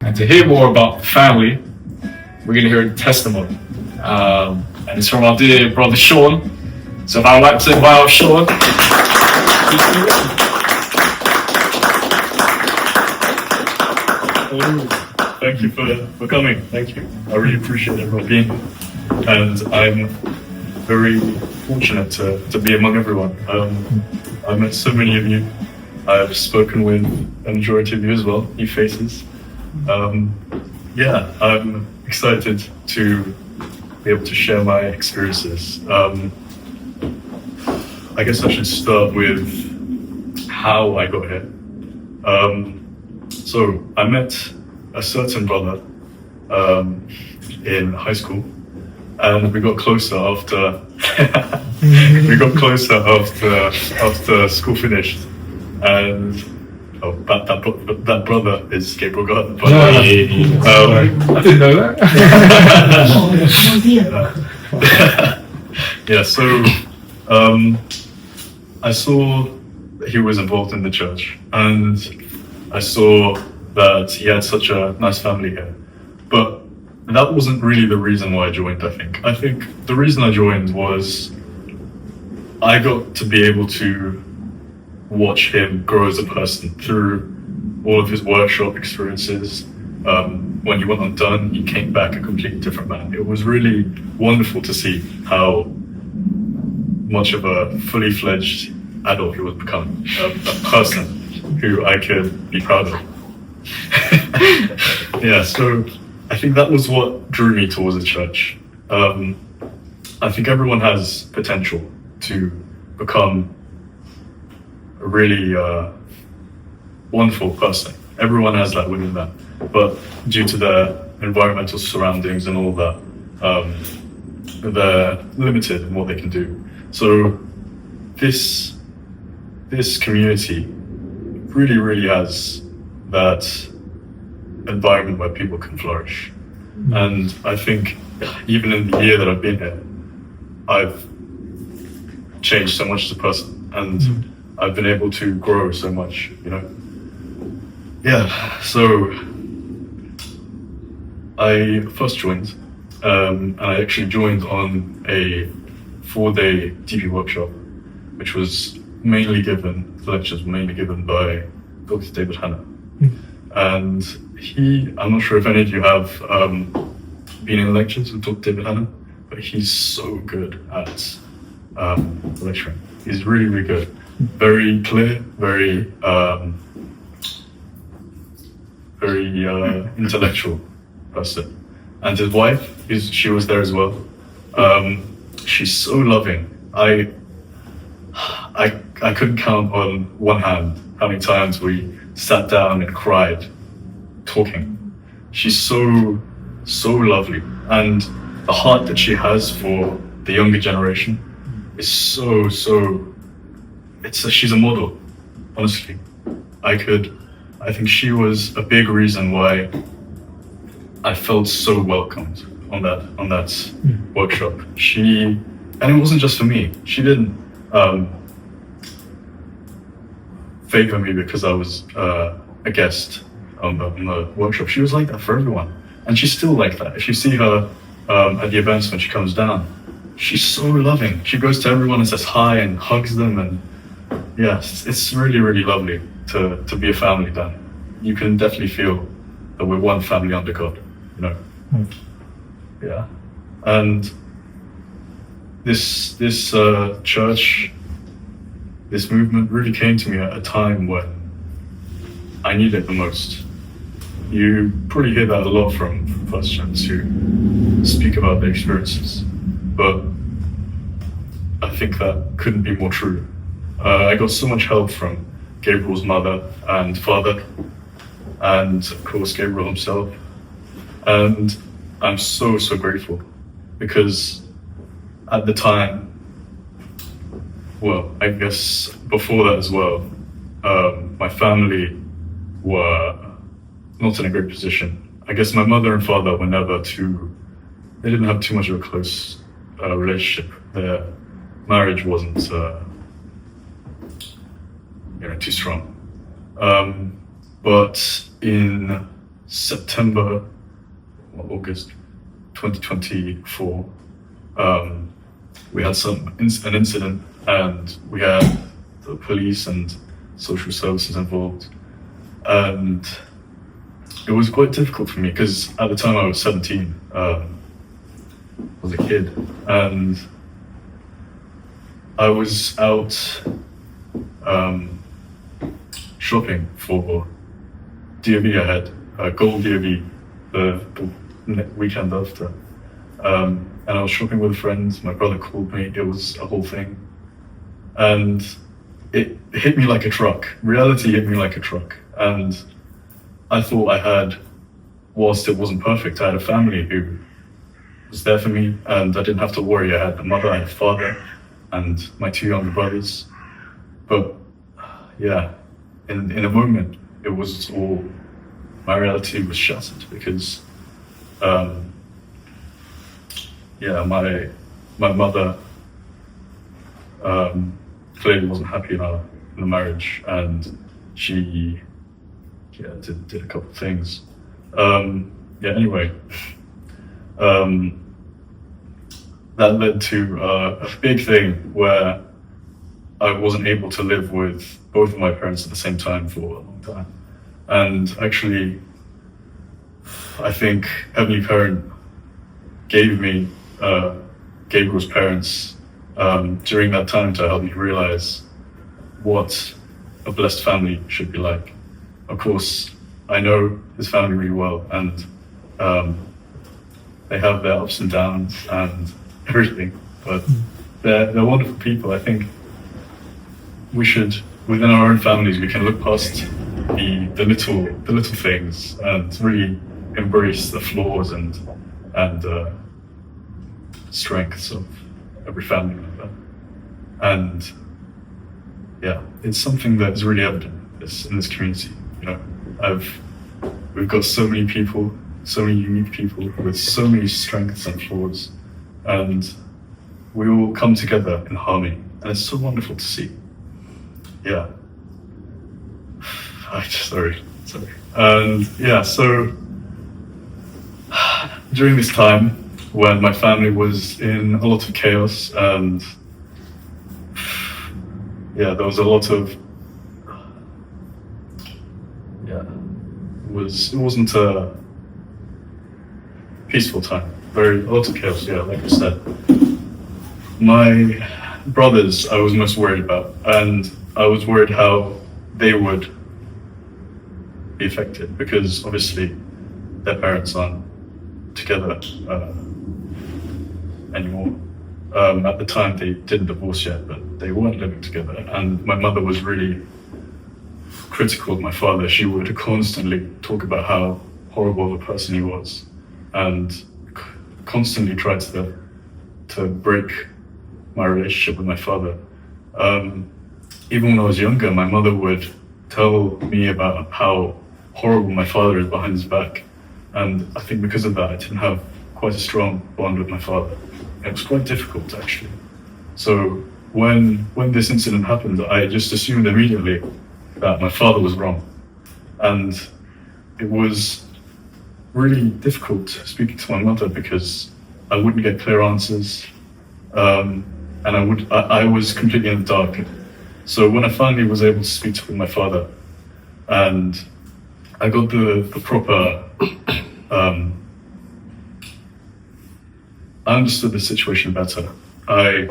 And to hear more about the family, we're going to hear a testimony. And it's from our dear brother Shaun. So if I would like to invite out Shaun. Thank you for coming. Thank you. I really appreciate everyone being here. And I'm very fortunate to be among everyone. I've met so many of you. I've spoken with a majority of you as well, new faces. I'm excited to be able to share my experiences. I guess I should start with how I got here. So I met a certain brother in high school, and we got closer after after school finished. And that brother is Gabriel Garden. But, I didn't know that. So I saw that he was involved in the church, and I saw that he had such a nice family here. But that wasn't really the reason why I joined, I think the reason I joined was I got to be able to watch him grow as a person through all of his workshop experiences. When he went undone, he came back a completely different man. It was really wonderful to see how much of a fully fledged adult he would become, a person who I could be proud of. So I think that was what drew me towards the church. I think everyone has potential to become a really wonderful person. Everyone has that within them, but due to their environmental surroundings and all that, they're limited in what they can do. So this community really has that environment where people can flourish. And I think even in the year that I've been here, I've changed so much as a person, and I've been able to grow so much, So I first joined, and I actually joined on a 4-day DP workshop, which was the lectures were mainly given by Dr. David Hanna. And I'm not sure if any of you have been in lectures with Dr. David Hanna, but he's so good at lecturing. He's really good. Very clear, very intellectual person. And his wife, she was there as well. She's so loving. I couldn't count on one hand how many times we sat down and cried talking. She's so lovely, and the heart that she has for the younger generation is she's a model, honestly. I think she was a big reason why I felt so welcomed on that workshop. And it wasn't just for me. She didn't favor me because I was a guest on the workshop. She was like that for everyone, and she's still like that. If you see her at the events when she comes down, she's so loving. She goes to everyone and says hi and hugs them, and it's really lovely to be a family then. You can definitely feel that we're one family under God, And this church, this movement really came to me at a time when I needed it the most. You probably hear that a lot from first gens who speak about their experiences, but I think that couldn't be more true. I got so much help from Gabriel's mother and father, and of course Gabriel himself. And I'm so grateful, because at the time, well, I guess before that as well, my family were not in a great position. I guess my mother and father were they didn't have too much of a close relationship. Their marriage wasn't too strong. But in September, or August 2024, we had an incident, and we had the police and social services involved, and it was quite difficult for me because at the time I was 17, I was a kid, and I was out shopping for DOB. I had a gold DOB the weekend after, and I was shopping with friends. My brother called me. It was a whole thing, and it hit me like a truck. Reality hit me like a truck, and I thought I had, whilst it wasn't perfect, I had a family who was there for me, and I didn't have to worry. I had a mother, I had a father, and my 2 younger brothers. But yeah, in a moment, it was all, my reality was shattered because, my mother clearly wasn't happy in the marriage, and she did a couple of things. Anyway, that led to a big thing where I wasn't able to live with both of my parents at the same time for a long time. And actually, I think Heavenly Parent gave me Gabriel's parents during that time to help me realize what a blessed family should be like. Of course, I know his family really well, and they have their ups and downs and everything, but they're wonderful people. I think we should, within our own families, we can look past the little things and really embrace the flaws and strengths of every family member. And yeah, it's something that's really evident in this community. You know, we've got so many people, so many unique people with so many strengths and flaws, and we all come together in harmony, and it's so wonderful to see. Yeah. Sorry. And yeah, so during this time when my family was in a lot of chaos, and yeah, there was a lot of it wasn't a peaceful time. A lot of chaos, like I said. My brothers I was most worried about, and I was worried how they would be affected because obviously their parents aren't together anymore. At the time they didn't divorce yet, but they weren't living together, and my mother was really critical of my father. She would constantly talk about how horrible of a person he was, and constantly tried to break my relationship with my father. Even when I was younger, my mother would tell me about how horrible my father is behind his back, and I think because of that I didn't have quite a strong bond with my father. It was quite difficult actually. So when this incident happened, I just assumed immediately that my father was wrong, and it was really difficult speaking to my mother because I wouldn't get clear answers, and I was completely in the dark. So when I finally was able to speak to my father, and I got the proper, I understood the situation better. I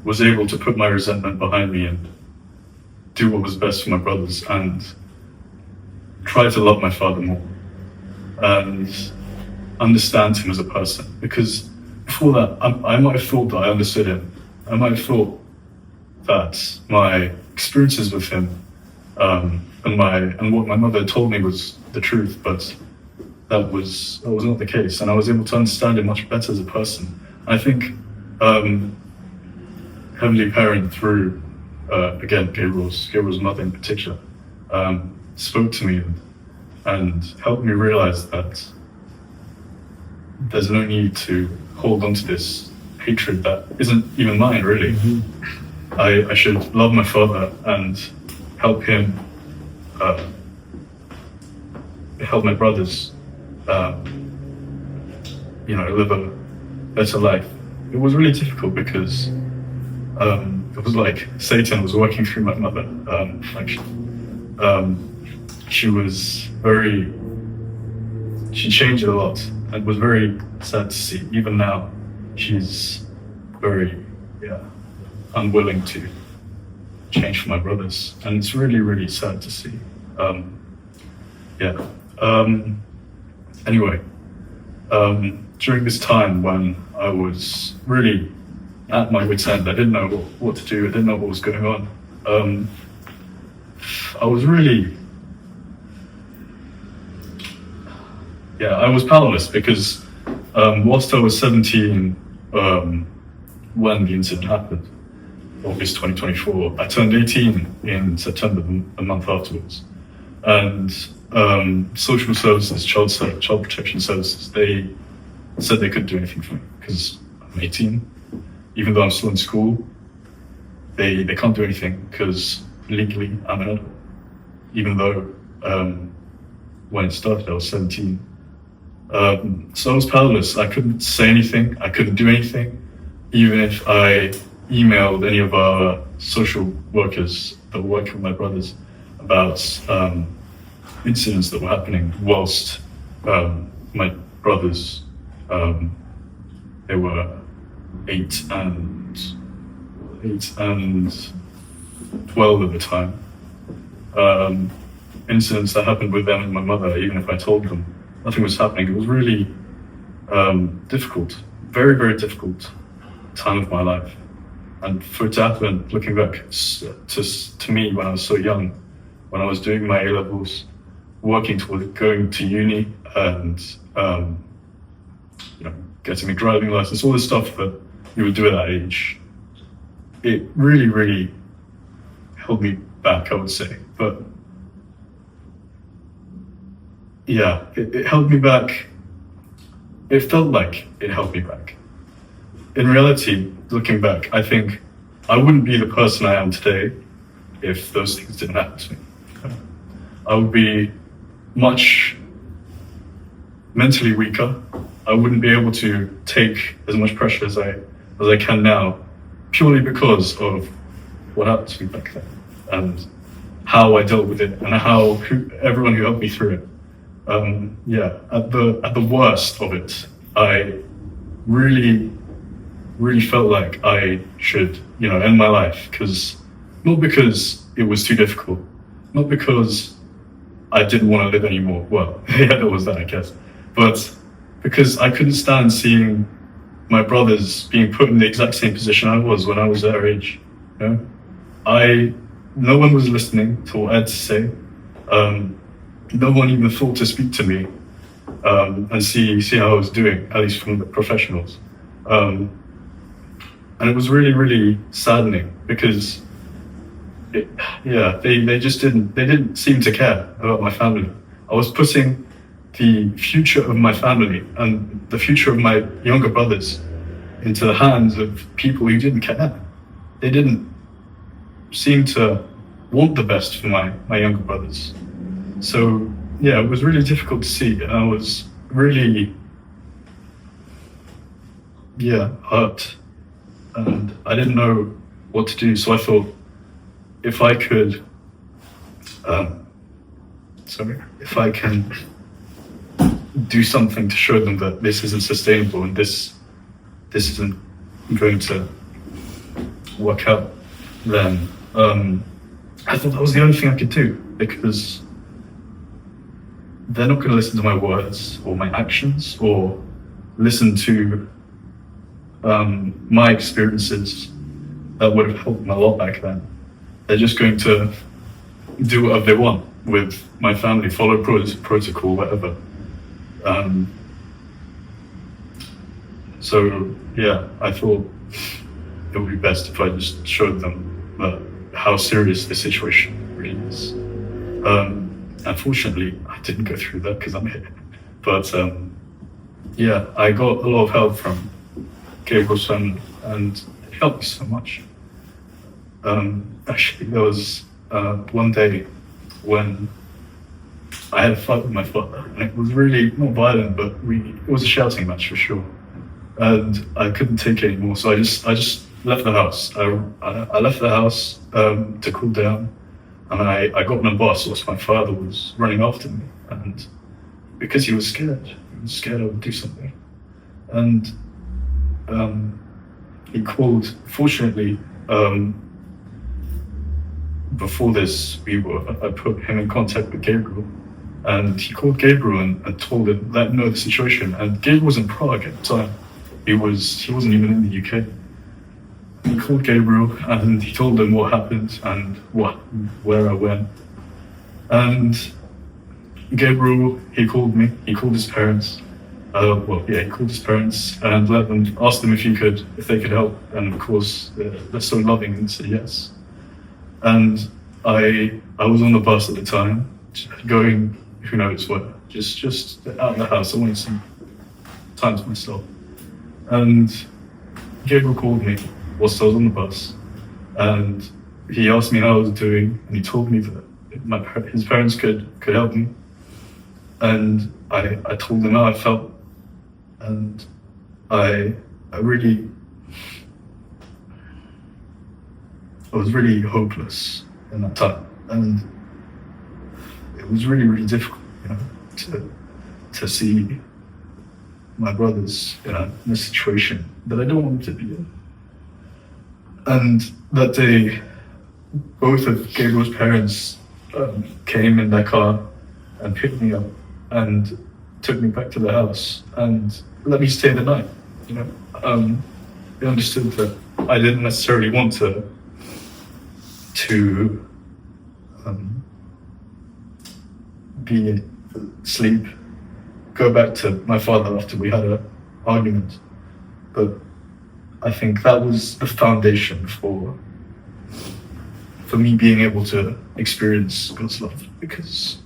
was able to put my resentment behind me and do what was best for my brothers and try to love my father more and understand him as a person. Because before that, I might have thought that I understood him. I might have thought that my experiences with him and what my mother told me was the truth, but that was not the case, and I was able to understand him much better as a person. I think Heavenly Parent, through again Gabriel's mother in particular, spoke to me and helped me realize that there's no need to hold on to this hatred that isn't even mine, really. Mm-hmm. I should love my father and help him help my brothers live a better life. It was really difficult because it was like Satan was working through my mother. She was she changed a lot and was very sad to see. Even now, she's very, unwilling to change for my brothers. And it's really, really sad to see. Anyway, during this time when I was really at my wit's end, I didn't know what to do, I didn't know what was going on. I was really, I was powerless because whilst I was 17, when the incident happened, August 2024, I turned 18 in September, a month afterwards. And social services, child protection services, they said they couldn't do anything for me because I'm 18. Even though I'm still in school, they can't do anything because legally I'm an adult. Even though when it started I was 17. So I was powerless. I couldn't say anything. I couldn't do anything. Even if I emailed any of our social workers that were working with my brothers about incidents that were happening whilst my brothers, they were 8 and 12 at the time. Incidents that happened with them and my mother, even if I told them nothing was happening, it was really difficult, very, very difficult time of my life. And for it to happen, looking back to me when I was so young, when I was doing my A-levels, working towards going to uni and getting a driving license, all the stuff that you would do at that age, it really, really held me back, I would say. But it held me back. It felt like it held me back. In reality, looking back, I think I wouldn't be the person I am today if those things didn't happen to me. I would be much mentally weaker. I wouldn't be able to take as much pressure as I can now, purely because of what happened to me back then and how I dealt with it and how everyone who helped me through it. At the worst of it, I really felt like I should, end my life, not because it was too difficult, not because I didn't want to live anymore. Well, there was that, I guess, but because I couldn't stand seeing my brothers being put in the exact same position I was when I was their age. No one was listening to what I had to say. No one even thought to speak to me and see how I was doing, at least from the professionals. And it was really, really saddening because they didn't seem to care about my family. I was putting the future of my family and the future of my younger brothers into the hands of people who didn't care. They didn't seem to want the best for my younger brothers. So it was really difficult to see, and I was really hurt, and I didn't know what to do. So I thought, if I could, if I can do something to show them that this isn't sustainable and this isn't going to work out, then I thought that was the only thing I could do, because they're not going to listen to my words or my actions or listen to my experiences that would have helped them a lot back then. They're just going to do whatever they want with my family, follow protocol, whatever. I thought it would be best if I just showed them how serious the situation really is. Unfortunately, I didn't go through that because I'm here. But I got a lot of help from Gabriel's son, and it helped me so much. Actually, there was one day when I had a fight with my father, and it was really not violent, but it was a shouting match for sure. And I couldn't take it anymore, so I just left the house. I left the house to cool down, and I got on a bus whilst my father was running after me, and because he was scared I would do something, and he called. Fortunately, before this, I put him in contact with Gabriel, and he called Gabriel and told him, let him know the situation. And Gabriel was in Prague at the time. He wasn't even in the UK. He called Gabriel and he told him what happened and where I went. And Gabriel, he called me. He called his parents. He called his parents and asked them if they could help. And of course, they're so loving and said yes. And I was on the bus at the time, going who knows where, just out of the house. I wanted some time to myself. And Gabriel called me whilst I was on the bus, and he asked me how I was doing, and he told me that his parents could help me. And I told him how I felt, and I was really hopeless in that time, and it was really, really difficult, to see my brothers in a situation that I don't want them to be in. And that day, both of Gabriel's parents came in their car and picked me up and took me back to the house and let me stay the night. They understood that I didn't necessarily want to go back to my father after we had an argument. But I think that was the foundation for me being able to experience God's love, because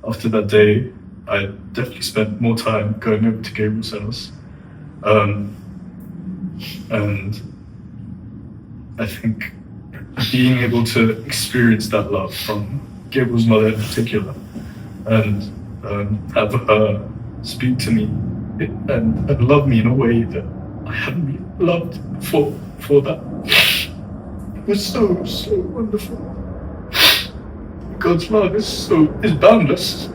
after that day, I definitely spent more time going over to Gabriel's house. And I think being able to experience that love from Gabriel's mother in particular, and have her speak to me and love me in a way that I hadn't been loved before that, it was so wonderful. God's love is boundless.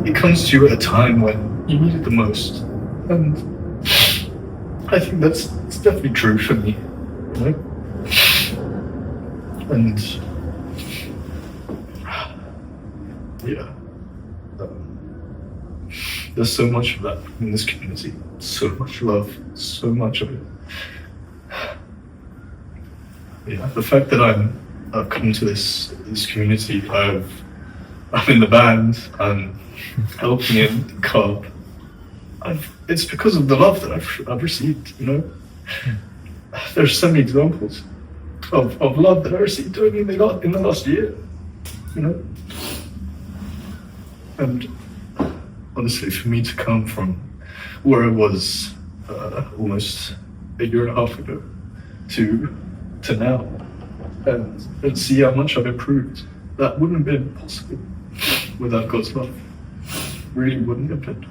It comes to you at a time when you need it the most, and I think that's definitely true for me, And there's so much of that in this community, so much love, so much of it. The fact that I've come to this community, I'm in the band, I'm helping in CARP. It's because of the love that I've received. There's so many examples of love that I received only in the last year. And honestly, for me to come from where I was almost a year and a half ago to now, and see how much I've improved, that wouldn't have been possible without God's love. Really wouldn't have been.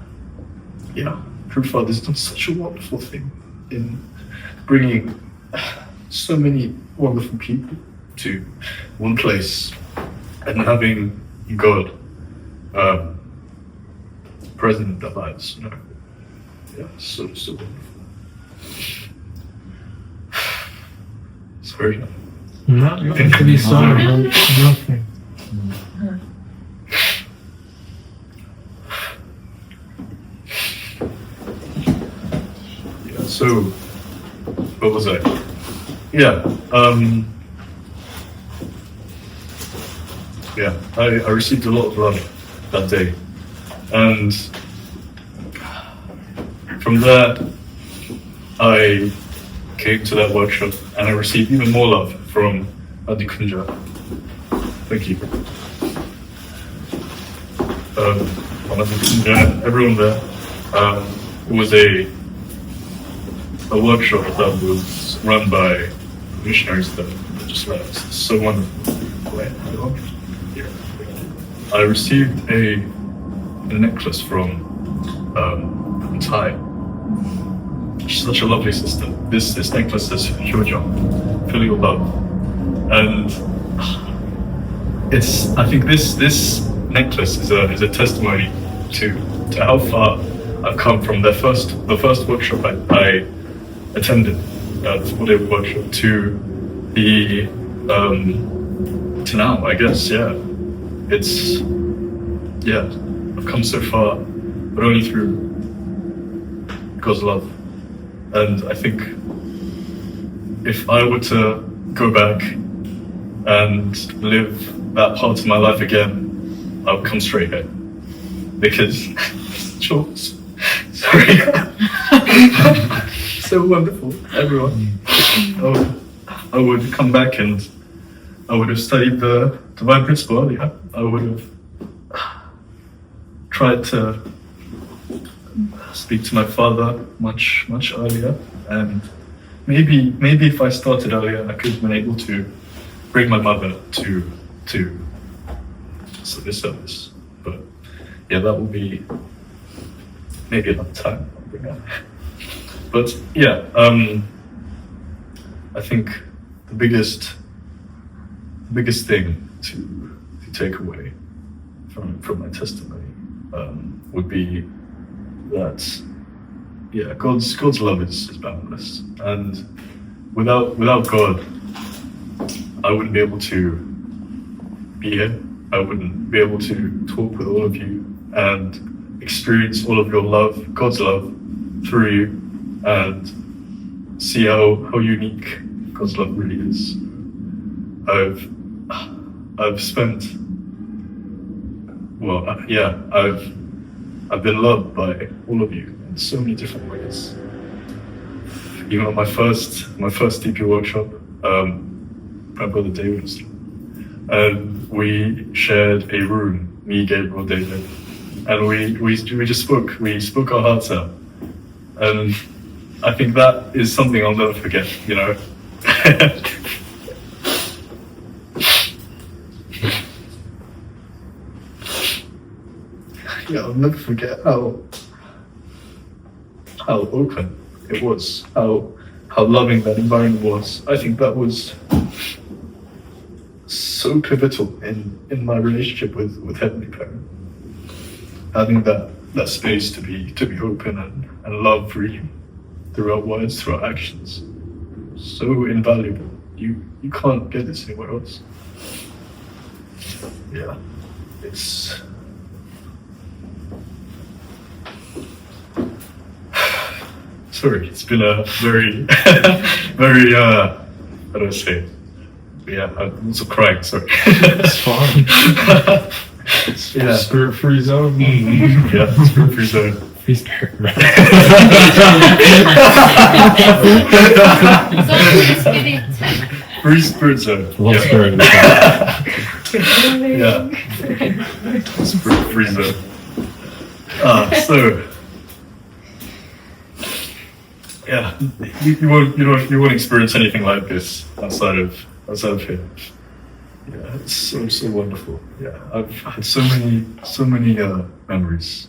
True Father's done such a wonderful thing in bringing so many wonderful people to one place and having God present in their lives. So wonderful. Sorry. No, you have to be sorry. Nothing. So, what was I? I received a lot of love that day, and from there, I came to that workshop and I received even more love from Adi Kunja. Thank you. Everyone there. It was a workshop that was run by missionaries that just left. So wonderful. I received a necklace from Thai. She's such a lovely sister. This necklace says Hyojong, filial love, and I think this necklace is a testimony to how far I've come from the first workshop I attended, the 4-day workshop, to now, I guess. I've come so far, but only through God's love. And I think if I were to go back and live that part of my life again, I would come straight here. Because, sorry. So wonderful, everyone. I would come back and I would have studied the divine principle earlier. I would have tried to speak to my father much earlier, and maybe if I started earlier, I could have been able to bring my mother to this service. But yeah, that will be maybe another time. But yeah, I think the biggest thing to take away from my testimony would be that God's love is boundless, and without God, I wouldn't be able to be here. I wouldn't be able to talk with all of you and experience all of your love, God's love, through you, and see how unique God's love really is. I've spent, I've been loved by all of you in so many different ways. Even on my first DP workshop, my brother David was there, and we shared a room, me, Gabriel, David, and we just spoke our hearts out, and I think that is something I'll never forget, you know. Yeah, I'll never forget how open it was, how loving that environment was. I think that was so pivotal in my relationship with Heavenly Parent. Having that space to be open and love freely through our words, through our actions. So invaluable. You can't get this anywhere else. Yeah, it's sorry, it's been a very how do I say it? Yeah, I'm also crying, sorry. It's fine. Yeah. Spirit-free zone. Yeah, spirit-free zone. Free spirit. Free spirit zone. Love spirit. Yeah. Spirit-free zone. So yeah, you won't experience anything like this outside of here. Yeah, it's so wonderful. Yeah, I've had so many memories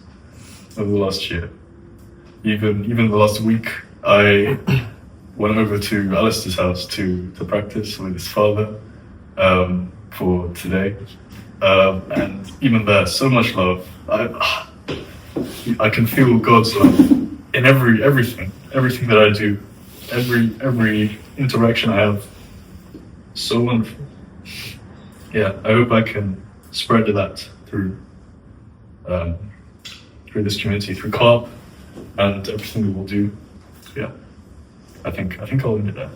over the last year. Even the last week, I went over to Alistair's house to practice with his father for today, and even there, so much love. I can feel God's love in everything that I do, every interaction I have. So wonderful. Yeah, I hope I can spread that through this community, through CARP, and everything we will do. Yeah, I think I'll end it there.